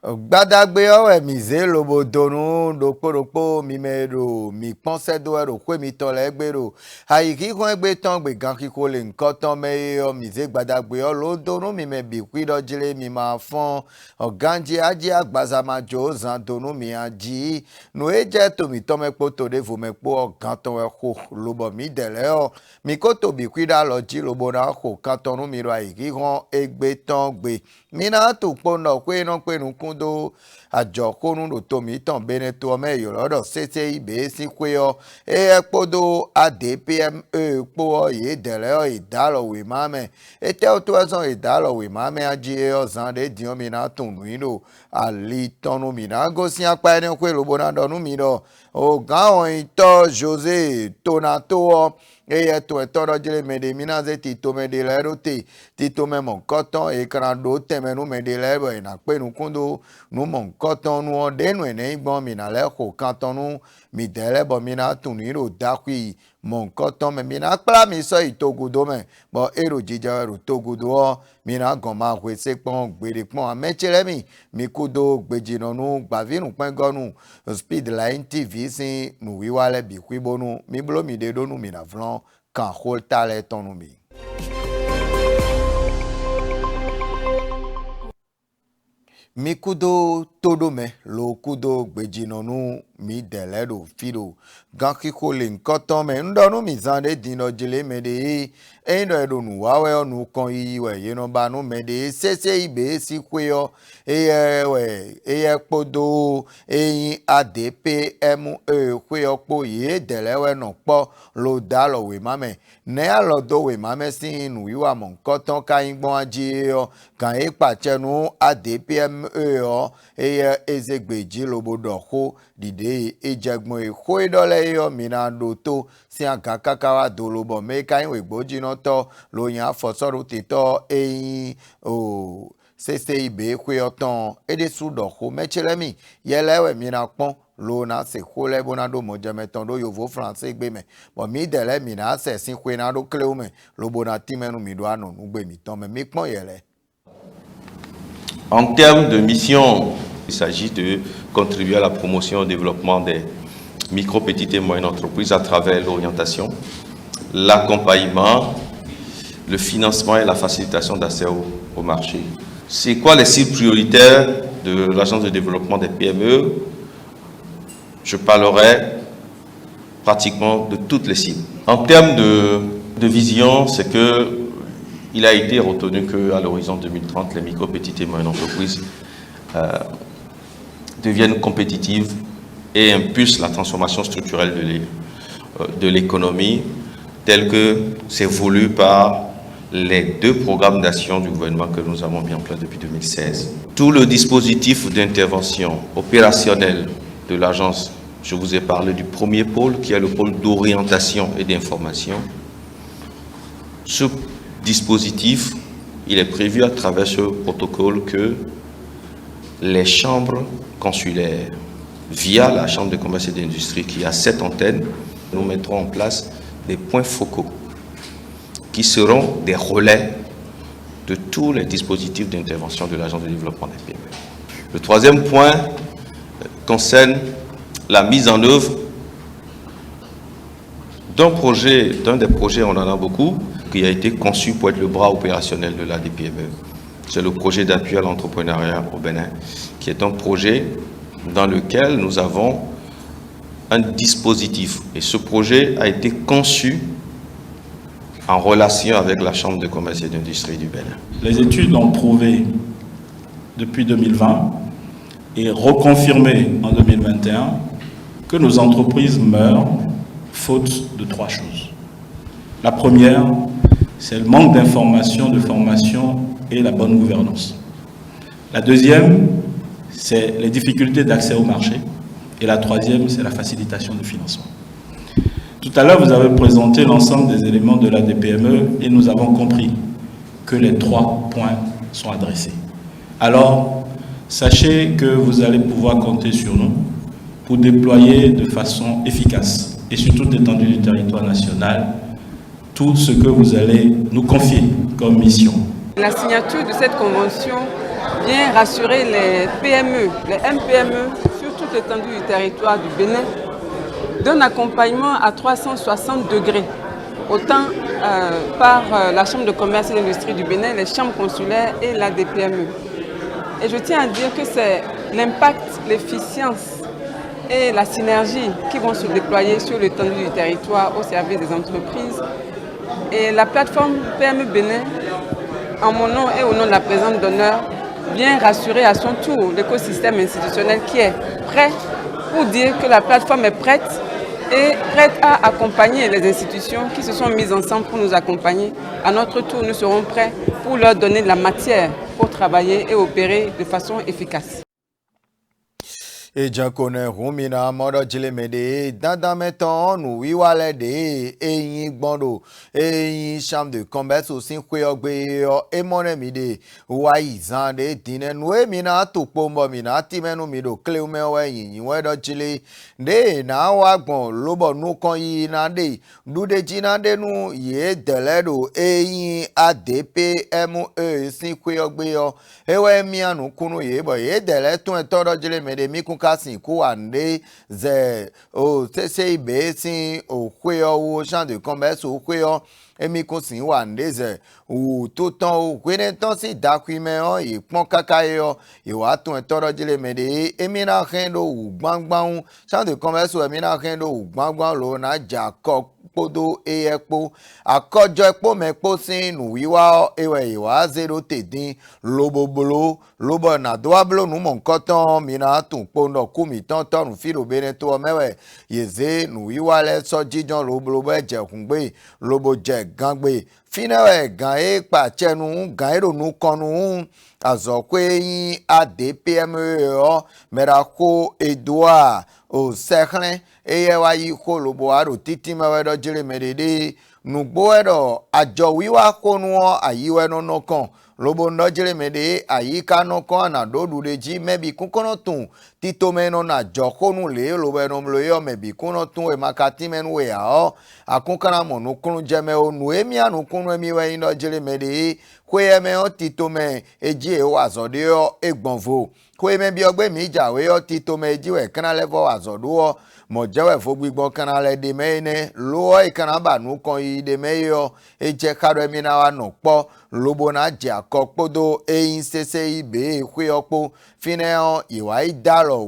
Gbadagbe owe mi ze lobo donu dokpo mi mero mi pense do ero kwe mi to le gbero ayi ki ko egbe tan gbe gan ki ko le nkan tan me o mi ze gbadagbe o lo donu mi me bi kwi do jile mi ma fon oganji aji agbaza ma jo zan donu mi aji no eje to mi to me po to de vo me po ogan ton e ko lobo mi dele o mi ko to bi kwi da lo ji lobo na ko kan tonu mi ro ayi ki ko egbe tan gbe mi na to po no kwe no pe nu do àjọ kónú ló tómi tàn bẹ́ẹ̀ tó ọmọ ẹ̀yọ́ lọ́dọ̀ ṣèṣe ibẹ̀ sí pé ọ ẹ̀ẹ́pọ̀dọ̀ ADPME pọ̀ ọ yìí dẹ̀rẹ́ ọ ìdálọ̀wé mámẹ́ ètò ọ̀tún ẹ̀sán ìdálọ̀wé mámẹ́ ajé ọ̀sán lè dín omi náà tún nù yín lò àlìtọ́nu mi náà gòsì apá ẹni pé lóbo náà dọ̀nù mi lọ ọ̀gá ọ̀hìn tọ́ José tóná tó ọ eye to etoro jele mede minaze tito mede lero te tito me monkoton e krando teme nu mede lero e na pe nu kundo nu monkoton nu odenu ene igbon mi na le ko kanton nu mi dele bo mi na tun ni ro dakwi monkoton me mi na kla mi so itogudo me bo ero jija ero togudo o mi na gon ma hwe se pon gbere pon amechele mi kudo gbejino nu gbavinu pen gonu speed line tv sin nu wiwale bi kwibonu mi blo mi de do nu mi na vlon kan holta le tonu mi mi kudo todo me lo kudo gbejino nu mi dele do fido gan kiko le nkoton me ndonu mi zande dino jele me de endo edonu wawe onu kon yi we yeno ba nu me de sese ibe si kwe o eye podo eyin ADPME kwe opo ye dele we no po lo dalo we mame ne alodo we mame sin nu yiwa mo nkoton ka ingbon aje o kan e pachenu ADPME o eye ezegbeji lobodo ko dide ejagbon eko idole yo minando to si anka kakawa dolobo me kan we gboji no to lo yan afosoro tito eyin o sese ibe kwe otan ede sudo ko mechelemi yelewe mina pon lo na se ko le bonado mojameton do yovo français gbe me bo mi dele mi na se sin kwe na do kleu me lo bona timenu mi do anu gbe mi ton me mi pon yele. En termes de mission, il s'agit de contribuer à la promotion et au développement des micro, petites et moyennes entreprises à travers l'orientation, l'accompagnement, le financement et la facilitation d'accès au marché. C'est quoi les cibles prioritaires de l'Agence de développement des PME? Je parlerai pratiquement de toutes les cibles. En termes de vision, c'est que il a été retenu qu'à l'horizon 2030, les micro, petites et moyennes entreprises deviennent compétitives et impulsent la transformation structurelle de l'économie telle que c'est voulu par les 2 programmes d'action du gouvernement que nous avons mis en place depuis 2016. Tout le dispositif d'intervention opérationnelle de l'agence, je vous ai parlé du premier pôle qui est le pôle d'orientation et d'information. Ce dispositif, il est prévu à travers ce protocole que les chambres consulaires, via la Chambre de commerce et d'industrie qui a 7 antennes, nous mettrons en place des points focaux qui seront des relais de tous les dispositifs d'intervention de l'Agence de développement des PME. Le 3e point concerne la mise en œuvre d'un des projets, on en a beaucoup, qui a été conçu pour être le bras opérationnel de l'ADPME. C'est le projet d'appui à l'entrepreneuriat au Bénin, qui est un projet dans lequel nous avons un dispositif. Et ce projet a été conçu en relation avec la Chambre de commerce et d'industrie du Bénin. Les études ont prouvé depuis 2020 et reconfirmé en 2021 que nos entreprises meurent faute de 3 choses. La première, c'est le manque d'information, de formation et la bonne gouvernance. La deuxième, c'est les difficultés d'accès au marché. Et la troisième, c'est la facilitation du financement. Tout à l'heure, vous avez présenté l'ensemble des éléments de l'ADPME et nous avons compris que les 3 points sont adressés. Alors, sachez que vous allez pouvoir compter sur nous pour déployer de façon efficace et sur toute l'étendue du territoire national tout ce que vous allez nous confier comme mission. La signature de cette convention vient rassurer les PME, les MPME sur toute l'étendue du territoire du Bénin d'un accompagnement à 360 degrés, autant par la Chambre de commerce et d'industrie du Bénin, les chambres consulaires et la DPME. Et je tiens à dire que c'est l'impact, l'efficience et la synergie qui vont se déployer sur l'étendue du territoire au service des entreprises. Et la plateforme PME Bénin, en mon nom et au nom de la présidente d'honneur, vient rassurer à son tour l'écosystème institutionnel qui est prêt pour dire que la plateforme est prête et prête à accompagner les institutions qui se sont mises ensemble pour nous accompagner. À notre tour, nous serons prêts pour leur donner de la matière pour travailler et opérer de façon efficace. Et j'en connais Rumina, Modo Jilemede, dans mettons, nous, Wiwale de, et Bondo, et chambre de commerce aussi, et mon ami, Waizande, Tine, nous, Mina, tout pombo, Mina, Timeno, Mido, Cleumewe, Wedo Chile, de, na, Wagbon, Lobo, nous, con y nade, nous, de Jinade, nous, ye, Deledo, et ADPME, si, Queogbeo, et Miano, Kuno, ye, boy, Dele, tout un toro Jilemede, Miku. Kasi kuande ze o CCIB si o kweo o champ de commerce o kweo emi kosin wande ze o tout temps o kwene ton si dakwime o e pon kakaye o e wa ton toro jile mede emi na rendo o gbangban champ de commerce o emi na rendo o gbangban lo na Jacob podo ekpo akojo ekpo mekpo sin nu wiwa ewe iwa zero tedin lobobolo lobo na doablo nu monkoton mina tun pondo kumi tonton nu firo bene to mewe yeze nu wiwa le so jijon lobolo je kungbe lobo je gangbe finewe gan e pa chenu gan ero nu konu azokwe yin ADPME o merako edua o seklen eye wa yi ko lobo aro titi mewedo jire medede nugbo edo ajo wiwa konu ayiwe no kan lobo ndo jire mede ayika no kan na do dude ji mebi kunkono tun tito meno na jo konu le lobo no mlo yo mebi kuno tun e makati menu we a akunkana mo no kunu jeme o nu emi anu kunu emi we ndo jire mede kwe eme o tito me eji e wa zode o egbonvo kwe me bi ogbe mi jawe o tito me eji we kana level azodo o mo jewe fo gbigbo kana le de me ne lo e kana ba nu kan yi de me yo eje karo emi na wa no po lobo na je akokpodo eyin CCIB kwe opo fineo iwa idalo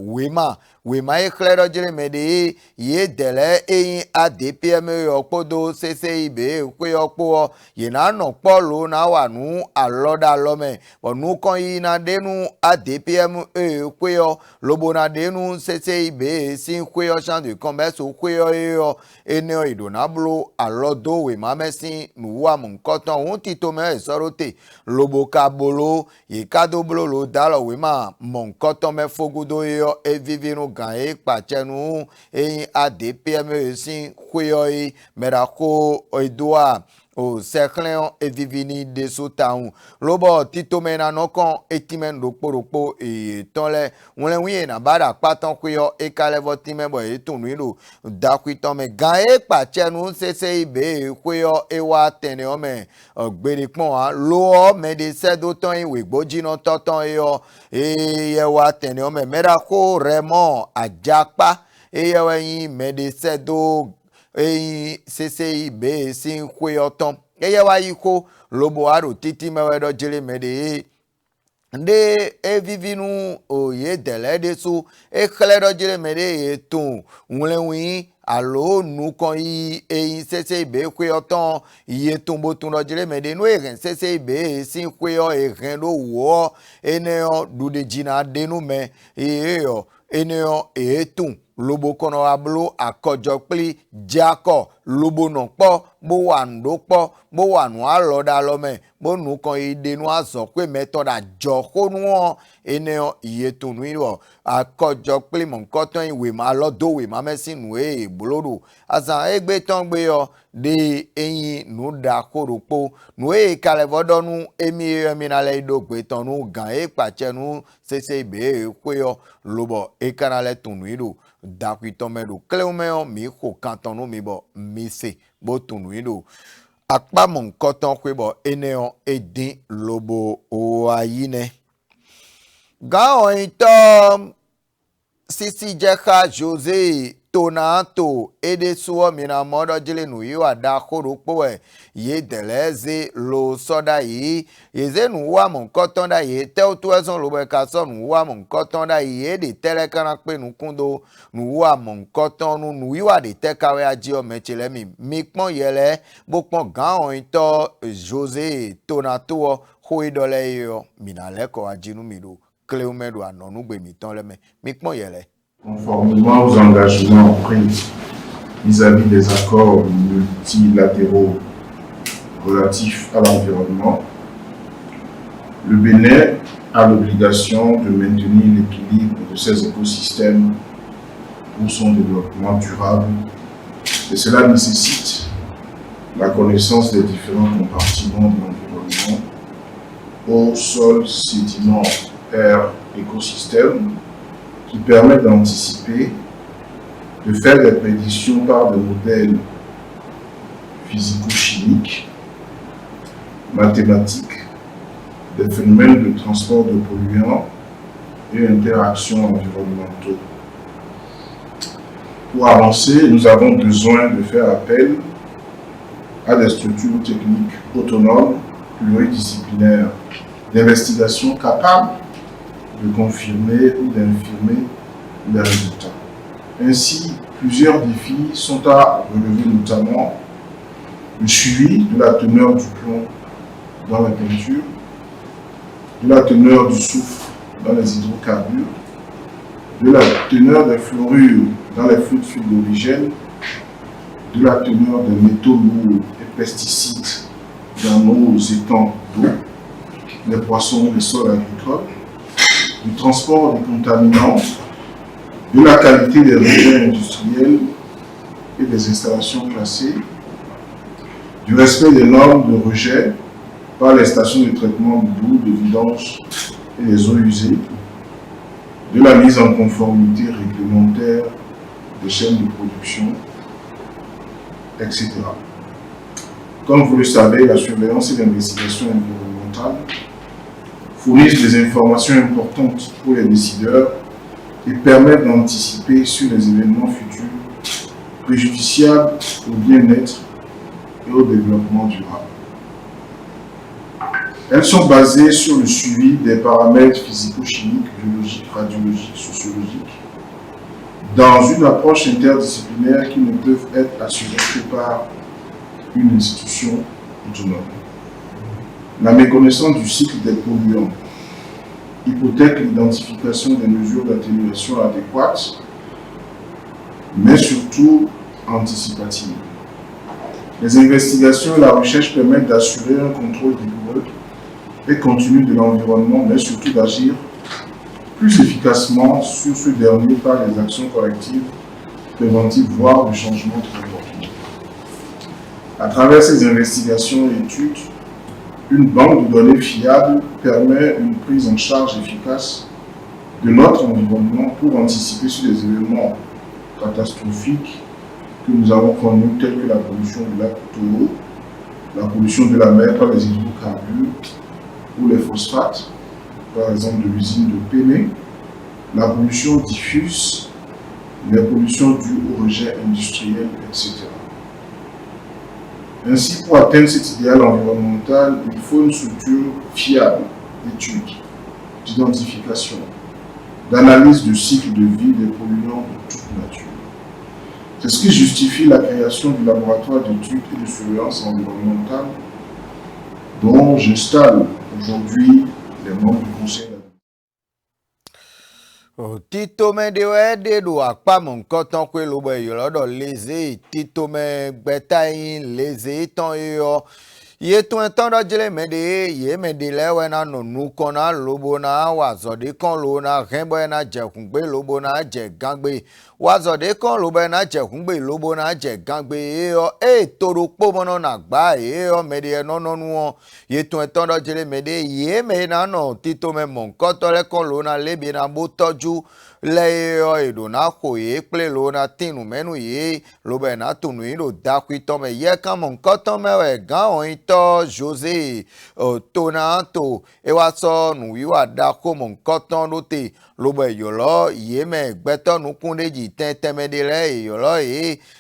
wema e klero jire mede ye dele eyin ADPME okpodo CCIB kwe opo ye na no po lo na wa nu aloda lome onu kan yi na denu ADPME kwe o lobo na denu CCIB sin kwe o champ de commerce kwe o ene idonablo alodo wema mesin nuwa monkoton un tito me sorote lobo kabolo ye kadoblo lo dalo wema monkoton me fogudo yo e vivinu gan e pachenu e ADPME sin kwe o merako edua o seklen e vivini de sotaun lobo tito mena nokon etimen dokporopo e tonle wonle wi na bada patan kwe e kalevo timen bo e tunilo dakwito me gan e pachenu CCIB kwe e wa tene o me gbere pon a lo me de sedo ton iwe gboji no toton e wa tene o me merako remo ajapa e ye yin me de sedo eyin CCIB sin kwe oton eye wa yiko lobo aro titi mewedo jire mede nde evivinu oye dele de su ekledo jire mede etun nwlenwi alo nu kan yi eyin CCIB kwe oton iye tumbo tun do jire mede nu eren CCIB sin kwe o eren do wo eneo dude jina denu me eneo etun lobo kono ablo akojo pli jako lobo no po bo wando po bo wanu aloda lome bo nu kan ide nu aso pe metoda joko nu eneo iye tunu iwo akojo pli mon koton iwe ma lodo we ma mesin nu e bolodo asa egbe ton gbe yo de eyin nu da koropo nu e kale vodonu emi na le do gbe ton nu gan e pache nu CCIB kwe yo lobo e kanale tunu ido dakwito medo kleumeo mi ko kanton no mi bo mi se bo tunu ido akpa mon koton kwe bo eneo edin lobo o ayine Gaon Sisi Jeka Jose Tonato Edesuo Mina Modo Jile Nuiwa da Koropoe Ye Deleze Lo Soda Ye Yeze Nuwa Monkotonda Ye Tel Tuazon Lobekason Nuwa Monkotonda Ye de Telekanakpe Nukundo Nuwa Monkotonu Nuiwa de Tekawe Ajio Mechelemi Mikmon Yele Bokmon Gaon Ito Jose Tonato Hoidole Yo Minaleko Ajinu Mido Cléomédo Anonougbe Mitonleme Mikmon Yele. Conformément aux engagements pris vis-à-vis des accords multilatéraux relatifs à l'environnement, le Bénin a l'obligation de maintenir l'équilibre de ses écosystèmes pour son développement durable et cela nécessite la connaissance des différents compartiments de l'environnement, eau, sol, sédiments, air, écosystème, qui permet d'anticiper, de faire des prédictions par des modèles physico-chimiques, mathématiques, des phénomènes de transport de polluants et interactions environnementaux. Pour avancer, nous avons besoin de faire appel à des structures techniques autonomes, pluridisciplinaires, d'investigation capables de confirmer ou d'infirmer les résultats. Ainsi, plusieurs défis sont à relever, notamment le suivi de la teneur du plomb dans la peinture, de la teneur du soufre dans les hydrocarbures, de la teneur des fluorures dans les fluides frigorigènes, de la teneur des métaux lourds et pesticides dans nos étangs d'eau, les poissons, les sols agricoles, du transport des contaminants, de la qualité des rejets industriels et des installations classées, du respect des normes de rejet par les stations de traitement d'eau, de vidange et des eaux usées, de la mise en conformité réglementaire des chaînes de production, etc. Comme vous le savez, la surveillance et l'investigation environnementale fournissent des informations importantes pour les décideurs et permettent d'anticiper sur les événements futurs préjudiciables au bien-être et au développement durable. Elles sont basées sur le suivi des paramètres physico-chimiques, biologiques, radiologiques, sociologiques, dans une approche interdisciplinaire qui ne peuvent être assurées que par une institution autonome. La méconnaissance du cycle des polluants hypothèque l'identification des mesures d'atténuation adéquates, mais surtout anticipatives. Les investigations et la recherche permettent d'assurer un contrôle rigoureux et continu de l'environnement, mais surtout d'agir plus efficacement sur ce dernier par les actions correctives, préventives, voire le changement de comportement. À travers ces investigations et études, une banque de données fiable permet une prise en charge efficace de notre environnement pour anticiper sur les événements catastrophiques que nous avons connus, tels que la pollution du lac Toro, la pollution de la mer par les hydrocarbures ou les phosphates, par exemple de l'usine de Péné, la pollution diffuse, les pollutions dues aux rejets industriels, etc. Ainsi, pour atteindre cet idéal environnemental, il faut une structure fiable d'études, d'identification, d'analyse du cycle de vie des polluants de toute nature. C'est ce qui justifie la création du laboratoire d'études et de surveillance environnementale dont j'installe aujourd'hui les membres du conseil. Titome de wede do akpamon koton kwe lobe yolodo leze titome gbetayin leze ton yo ye tun ton do jele mede ye mede lewe na nonu kona lobo na wazode kon lo na rembo na jekungbe lobo na je gangbe wazode kon lobo na jekungbe lobo na je gangbe yo toro pomono na gba yo mede no nonu ye tun ton do jele mede ye me na no titome mon koton le kon lo na lebi na botoju le yo edo na ko ye ple lo na tinu menu ye lo be na tunu iro da kwito me ye kan mon koton me we gan ito José Tonanto e wa so nu wi wa da ko mo nkan tan lo te lo bo yolo yeme gbeto nu kunde ji temedele yolo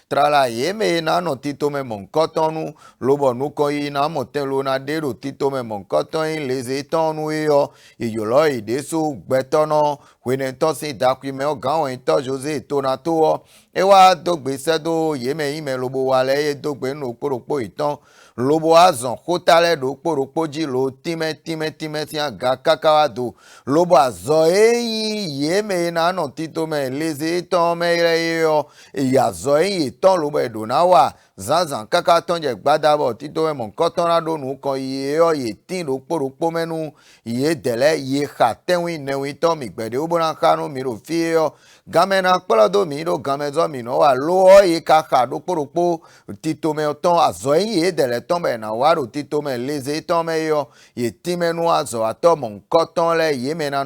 trala yeme na no tito me mo nkan tan nu lo bo nu ko yi na mo te lo na de ro tito me mo nkan tan les etan nu yo yolo de so gbeto no wene to si da kwi me o gan ito José Tonanto e wa dogbe sedo yeme ime lo bo wa le dogbe no poropo itan lobo azon kotale do poropo ji lo time ti aga kakawa do lobo azo yeme na no tito me leze ton me yo ya zo ton lobo edo na wa zanzan kaka ton je gbadabo tito me mon koton na do nu kan yo tin lo poropo menu ye dele ye khatenwi newi ton mi gbede obona kanu mi ro fi yo gamena kpolodo mi do gamezo mi no wa lo ye kaka do poropo tito me ton azo ye dele ton be na waro tito me leze ton me yo ye timenu azo ato mon koton le ye me na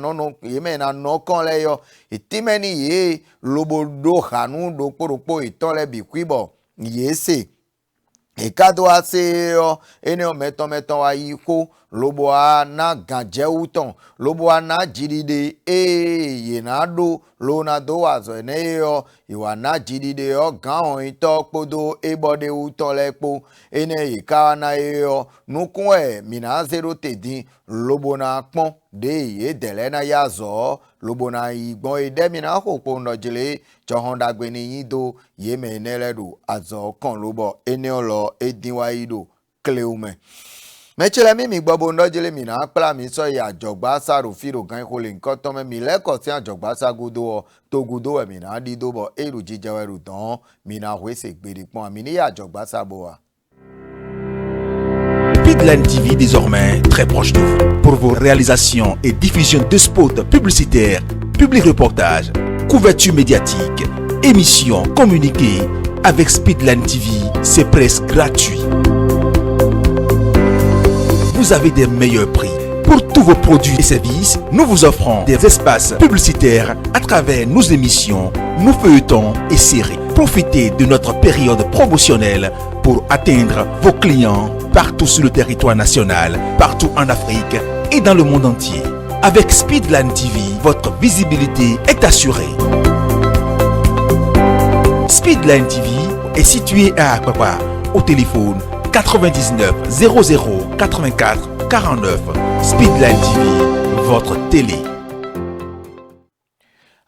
no kon le yo ye timeni ye lobo do hanu do poropo iton le bi kwibo ye se ekado ase yo ene o meton wa yiko lobo a na ganje uton lobo a na jidide ye na do lo na do azo ene yo iwa na jidide yo gan ito podo ebode uton lepo ene ika na yo nukun mina zero tedin lobo na pon de ye dele na yazo lobo na igbon edemi na hopo ndojele johonda gbe ni yido ye me neledu azo kan lobo ene olo edinwa yido kleume mechele mi gbogbo ndojele mi na pla mi so ya jogba saru firo gan ko le nkan ton mi leko si ajogba sagudo to gudo mi na dido bo eru jijeweru don mi na wese gbere pon mi ni ya jogba sabo. Speedline TV désormais très proche de vous. Pour vos réalisations et diffusion de spots publicitaires, publics reportages, couverture médiatique, émissions, communiqués, avec Speedline TV, c'est presque gratuit. Vous avez des meilleurs prix. Pour tous vos produits et services, nous vous offrons des espaces publicitaires à travers nos émissions, nos feuilletons et séries. Profitez de notre période promotionnelle pour atteindre vos clients partout sur le territoire national, partout en Afrique et dans le monde entier. Avec Speedline TV, votre visibilité est assurée. Speedline TV est situé à Akpakpa, au téléphone 99 00 84 49. Speedline TV, votre télé.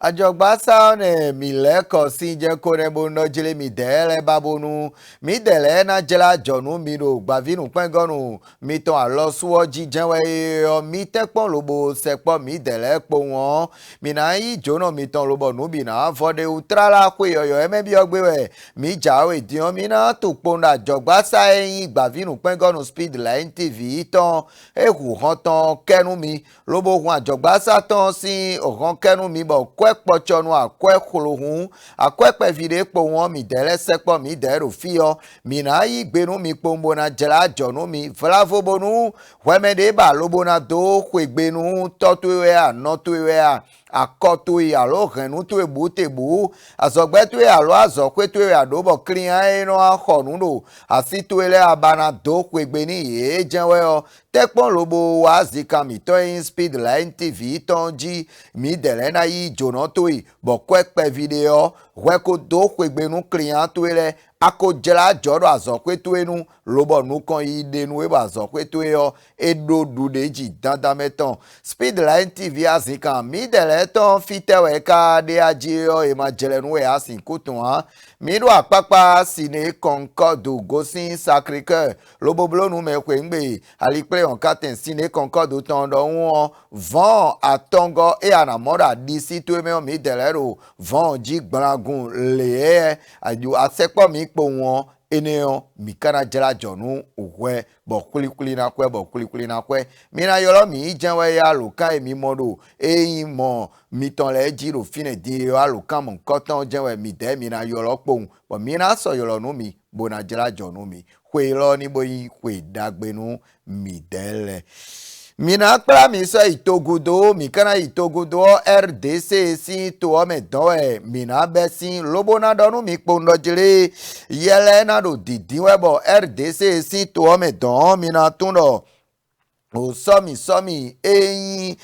Ajogbasa ne mi leko si je kore bono jele mi dele babonu mi dele na jela jonu mi ro gbavinu pengonu mi ton alo suwo jijenwe o mi tekpon lobo sepo mi dele po won mi na yi jono mi ton lobo nu bi na fode utrala kwe yoyo eme bi ogbewe mi jawe dion mi na to ponda ajogbasa yin gbavinu pengonu Speedline TV ton eku han ton kenu mi lobo hun ajogbasa ton si o han kenu mi bo kpɔtsɔnu akɔe xlohun akɔe kpɛvide kpo wɔn mi de le sekpɔ mi de ɖo fiyɔ mi na yi gbenu mi kpombo na dzra dzɔnu mi vlavobonu wɛmɛ de ba lobona do xɔegbenu tɔtoe anɔtoe akɔtoe alo henutoe butebu azɔgbɛtoe alo azɔkoetoe aɖobɔ kliya eno axɔnu ɖo asitoe le abana do xɔegbeni ye dzɛwɛ yɔ tekpɔn lobo wa zika mitɔ yin Speedline TV tɔn dzi mi de le na yi dzonɔtoe bɔkɔe kpɛvi de yɔ wɛko do xɔegbenu kliya toe le ako dzra dzɔ ɖo azɔkoetoe nu lobɔ nukɔ yi de nu ebo azɔkoetoe yɔ eɖo ɖu de dzi dandametɔn Speedline TV azika mi de le tɔn fitɛwɛ ka de adzi yɔ ema dzele nu wɛ asi kutua mi ɖo akpakpa si ne Concorde Gosin Sacré-Cœur loboblonu me xɔ ŋgbe alikple on katen si ne Concorde tɔn ɖɔ ŋu vɔn atɔngɔ eya na mɔ ɖa di si to me mi de le ɖo vɔn dzi gblagun le ye adu asekpɔ mi kpo ŋu eneo mi kana dzra dzɔnu wɛ bɔ kulikuli na kɔe bɔ kulikuli na kɔe mi na yɔlɔ mi dzɛwɛ ya aloka ye mi mɔ ɖo eyi mɔ mi tɔn le edzi ɖo fine di yɔ aloka mɔ kɔtɔn dzɛwɛ mi de mi na yɔlɔ kpo ŋu bɔn mi na sɔ yɔlɔ nu mi bona dzra dzɔnu mi koe lɔ ni bo yi koe dagbenu mi de le mina kpla mi so itogudo mi kana itogudo RDC si to ome doe mina besi lobo na donu mi kpondo jire yele na do didi webo RDC si to ome don mina tundo o sọmi eyin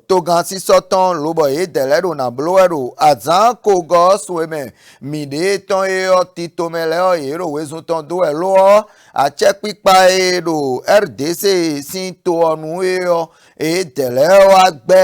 togan sisọtan lobọ ye dẹlẹdo na bloẹdo azan kogo sueme mide tọn eyọ titomẹlẹ ọ yero wezuntan do ẹ lọ atsẹ kpikpa edo RDC si to ọnu eyọ eye dẹlẹ wa gbẹ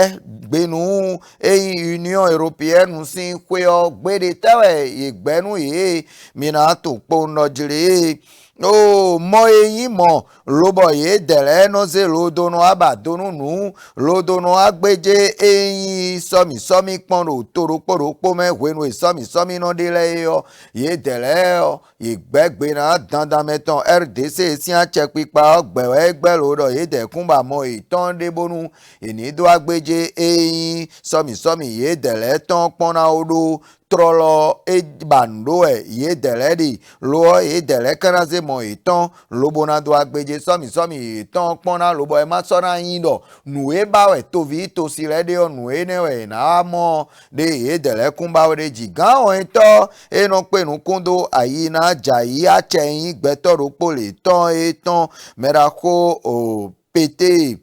gbenu eyin Union Européenne si kweọ gbede tẹwẹ yegbẹnu ye mina to kpo nọdzire o mọ eyin mọ lobọ ye dẹrẹ nọze lodono abadonu nu lodono agbeje eyin sọmi kpọnro toroporopo mẹwenu sọmi nọdele yọ ye dẹrẹ yọ ìgbẹgbẹ náà dandan mẹtàn RDC sí àtsẹ pípa ọgbẹwẹ gbẹlódọ ye dẹkùnbà mọ ìtàn débónú ìnídó agbeje eyin sọmi ye dẹrẹ tán kpọnà odo trọlọ ebando ye dẹrẹ di lọ ye dẹrẹ kẹrẹsẹ mọ ìtàn lobonado agbeje sọmi ìtàn kpọnà lobọ ẹ má sọnà yín dọ nùwé báwẹ tóbi tòsí rẹ dé ọ nùwé nẹwẹ náà mọ de ye dẹrẹ kúnbáwẹ de jì gán ọ̀hìn tọ́ ẹnu pẹ̀lú kúndó àyínà jàyí àtsẹ̀yìn gbẹtọ̀rọ̀pọ̀ lè tán ètàn mẹ́ra kó pété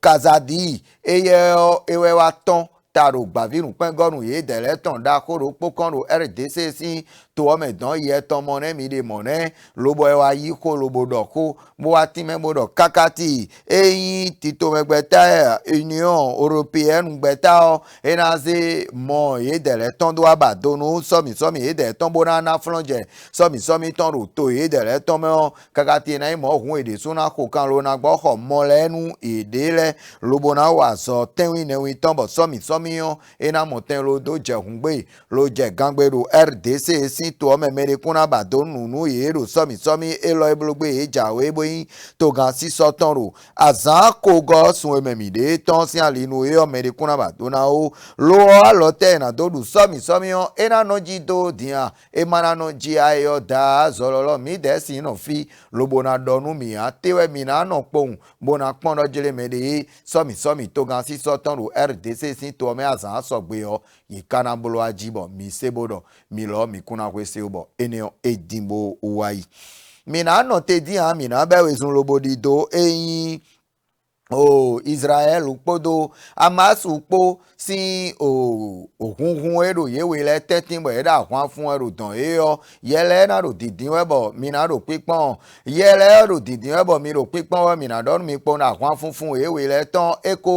kazadi eye ewé wa tán taro gbavinu pengonu ye dẹrẹ tán da kóró kpókànrò RDC sí tó ọmọ ẹ̀dán yẹ tọmọ náà mi de mọ̀ náà lóbọ̀ ẹ wa yí kó lobo dọ̀ kó bó wa tí mẹ́gbó dọ̀ kákàtì eyín títò mẹ́gbẹ́ta Union Européenne gbẹ́ta ọ ẹ̀nà ṣe mọ̀ ye dẹrẹ tán tó wà bà dónú sọmi ye dẹrẹ tán bó náà ná fúlọ̀jẹ̀ sọmi tán rò tó ye dẹrẹ tán mẹ́ kákàtì náà mọ̀ ọ̀hún èdè súná kó kan ló na gbọ́ họ mọ́ lẹ́nu èdè lẹ́ lobo náà wà sọ tẹ́wìn nẹ́wìn tán bọ̀ sọmi yan ena mọ̀tẹ́ lo do jẹ̀hún gbé lo jẹ̀ gangbero RDC sí tó ọmọ mẹ́rin kúnná bàdó nùnú yèrò sọmi elọ ebologbe ìjàwé eboyin tó gan sí sọ́tàn ro àzán kógọ́ sun emẹ̀mìdé tán sí àlínú eyọ mẹ́rin kúnná bàdó náà ó lọ́wọ́ àlọ́tẹ̀ ìnàdódù sọmi yan ena nọ́jí tó dìhàn emana nọ́jí ayọ̀ dá zọlọ́lọ́ mi dẹ́sí náà fi lobona dọ́nu mi àtẹ́wẹ́ mi náà nà kpọ̀hún bona kpọ́nọ́ jẹlẹ̀ mẹ́rin sọmi tó gan sí sọ́tàn ro RDC sí tó ọmọ azan sọgbe yọ yìkana bolo ajibọ mi sebo dọ mi lọ mi kuna kwese bọ ènìyàn edimbo wayi mina nọ te di hàn mina bẹwẹ sun lobodi do eyin Israel kpodo amasu kpo si òhunhun èrò yéwé lẹ tẹ́tí bọ̀ ẹ̀dá àkwan fún ẹrù tán eyọ yẹlẹ náà rò dìdín wẹ́bọ̀ mi náà rò pípọ́n yẹlẹ rò dìdín wẹ́bọ̀ mi rò pípọ́n wẹ́ mi náà dọ́nu mi pọ́n àkwan fún ewé lẹ tán eko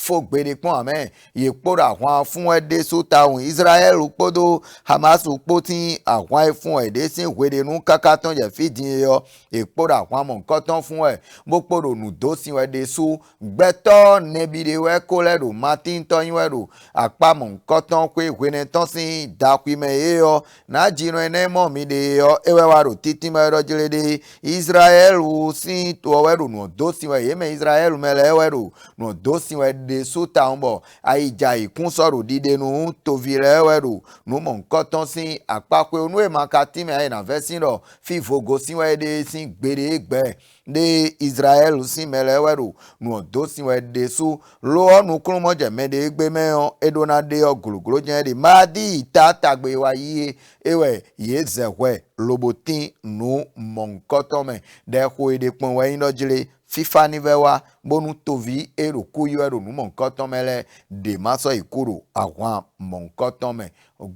fògbèrè pọ́n àmẹ́ yìí kpọ́dọ̀ àkwan fún ẹ̀dẹ́ sóta òun Israel kpodo Hamasu kpó tí àkwan fún ẹ̀dẹ́ sí ìwédenu kaka tán yẹ fìdí yọ ìkpọ́dọ̀ àkwan mọ̀ nǹkan tán fún ẹ̀ bó kpọ́dọ̀ nùdó sí ẹ̀dẹ́ so gbẹtọ nebide wẹ kó lẹdo martin tọyin wẹdo àpamọ nkọtàn kó ìwéne tán sí dàkúmẹ yeyọ nàjìnnà ẹnẹ mọ mi de yọ ewé wa ro títí mẹrọ jẹlẹdẹ Israel sí tó wẹdo nù ọdọ sí wẹ yémẹ Israel mẹlẹ wẹdo nù ọdọ sí wẹ de sóta ń bọ àyíjà ìkún sọ̀rọ̀ dídé nù tóbi rẹ wẹdo nù mọ nkọtàn sí àpapọ̀ onú èmàkà tìmẹ àyìnàfẹ sí lọ fífògò sí wẹ de sí gbèrè gbẹ de Israel sí mẹlẹ wẹdo nù ọdọ sí wẹ de so lọ nù kúrúmọjẹ mẹde gbé mẹyàn edonade ọgùlùgùlù jẹ de má di ìta tàgbé wa yíye ewẹ yé zẹwẹ lobotin nù mọ̀nkọ́tọ́mẹ dẹ́kun èdè pọ̀n wẹ́yìn lọ́jìlẹ̀ fífa nífẹ̀ wa bónú tóbi èrò kúyọ ẹ̀rọ nù mọ̀nkọ́tọ́mẹ lẹ dèmásọ ìkúrò àwọn mọ̀nkọ́tọ́mẹ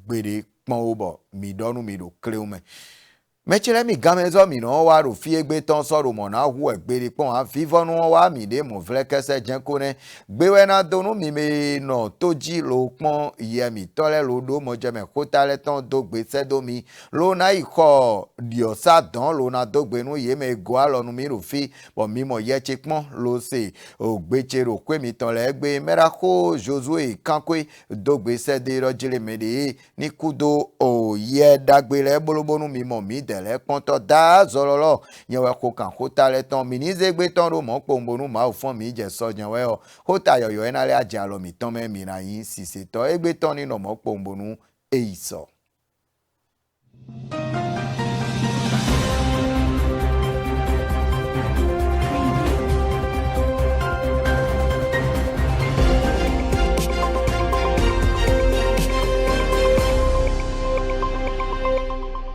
gbèrè pọ̀n ó bọ̀ mìdọ́nù mìdò kílẹ̀wọ̀n mẹ. mẹ́tsẹ̀lẹ́ mi gàmẹ́zọ́ mi náà wà rò fi egbe tán sọ̀rọ̀ mọ̀ náà hu ẹ̀gbẹ́rẹ́ pọ̀n à fífọ́nù wọn wà mí dé mọ̀ fúlẹ́ kẹsẹ̀ jẹ́ kó nẹ́ gbéwẹ́ náà donu mi mẹ́ nọ tó jí ló pọ́n ìyẹ́mi tọ́lẹ̀ ló dó mọ̀jẹ̀mẹ̀ kóta lẹ́ tán tó gbé sẹ́dómi ló náà ikọ̀ diọ̀sá dán ló náà tó gbé nu yẹ́mẹ̀ gọ́ àlọ́nu mi rò fi bọ̀ mi mọ̀ yẹ́ tse pọ́n ló ṣe ògbétse rò kó mi tán lẹ́ gbé mẹ́ra kó Josué kankwe tó gbé sẹ́dé rọ́jìlẹ̀ mẹ́dẹ́ ní kudo òyẹ́ dàgbé lẹ́ bolobonu mi mọ̀ mi dẹ̀ lẹ kpɔntɔ daa zɔlɔlɔ nyɛwɛ ko kan kota lɛ tɔn minizegbe tɔn do mɔ kpɔnbonu maa fɔn mi dze sɔ nyɛwɛ yɔ kota yɔyɔ yɛ n'alɛ adze alɔ mi tɔn mɛ mina yi sisetɔ egbe tɔn ni nɔ mɔ kpɔnbonu eyi sɔ.